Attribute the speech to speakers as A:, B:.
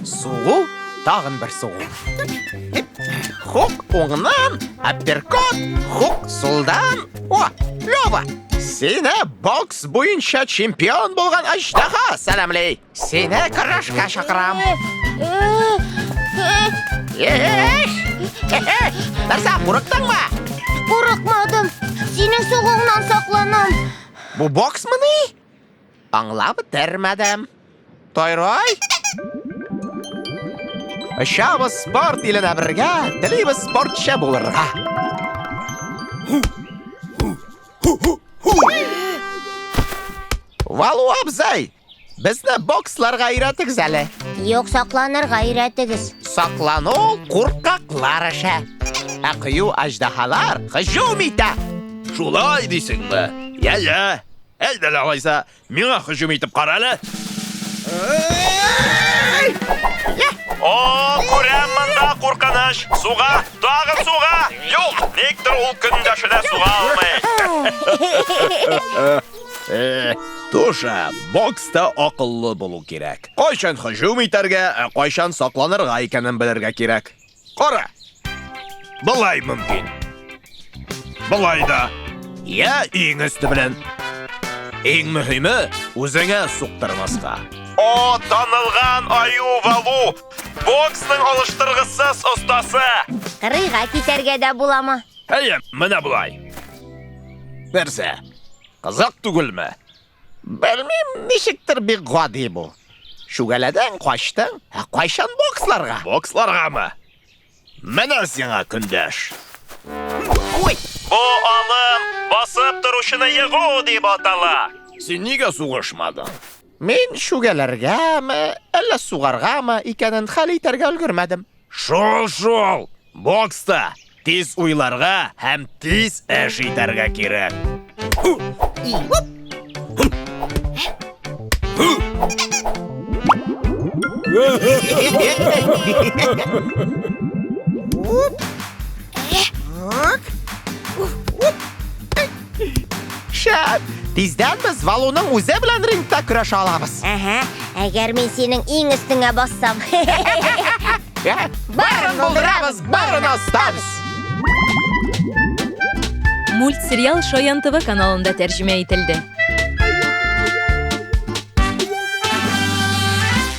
A: Сугу, тағын бір сугу. Хук оңынан, апперкот, хук солдан. О, Лёва, сені бокс бойынша чемпион болған аждаха сәлемлей. Сені күрішке шақырам. Нәрсе, қорықтың ба?
B: Қорықмадым. Сенің соғуыңнан сақланам.
A: Бұл бокс мұны? Аңлап дәрмәдім. Тойрой? Шабыз спорт еліне бірге, тілейбіз спортшы болырға. Валу абзай, бізді боксларға үйретігіз әлі.
B: Yok, сақланырға үйретігіз.
A: Сақлану қорқақлар іше. Ақию аждахалар хыжум ете.
C: Шулай дейсің бі? Я. Әлдәл алайса, миңа хыжум етіп қаралы. О, көрем мында қорқаныш. Суға, тағын суға. Йоқ, нектір ол күндашыда суға алмай. Туша, бокста ақыллы болу керек. Қойшан хыжум етерге, қойшан сақланырға екенін білерге керек. Қора, бұлай мүмкін. Бұлай да. Я, ең үсті білін. Ең мүхімі, өзіңе сұқтырмасқа. О, танылған аю Валу, бокстың алыштырғысыз ұстасы.
B: Қырыйға кетерге де бұлама.
C: Әйе, міне бұлай. Берсе, қызық түгілмі?
A: Білмейм, нешіктір бір ғади бұл. Шугаладан қойштың, қойшан боксларға.
C: Боксларға мы? Міне сеңа күндәш.
A: Ой!
C: Бұл алым басып тұрушыны еғу деп атала. Сен неге суғышмадың?
A: Мен шугаларға мы, әлі суғарға мы екенін хәл етерге үлгірмәдім.
C: Шол. Бокста тез ойларға һәм тез әш етерге керек.
A: Шәп, тизден біз Валуның өзі білән рингта күрәш алабыз.
B: Әгер мен сенің ең үстіңе бассам.
A: Барын бұлдырабыз, барын астабыз.
D: Мультсериал Шаян ТВ каналында тәржімә етілді.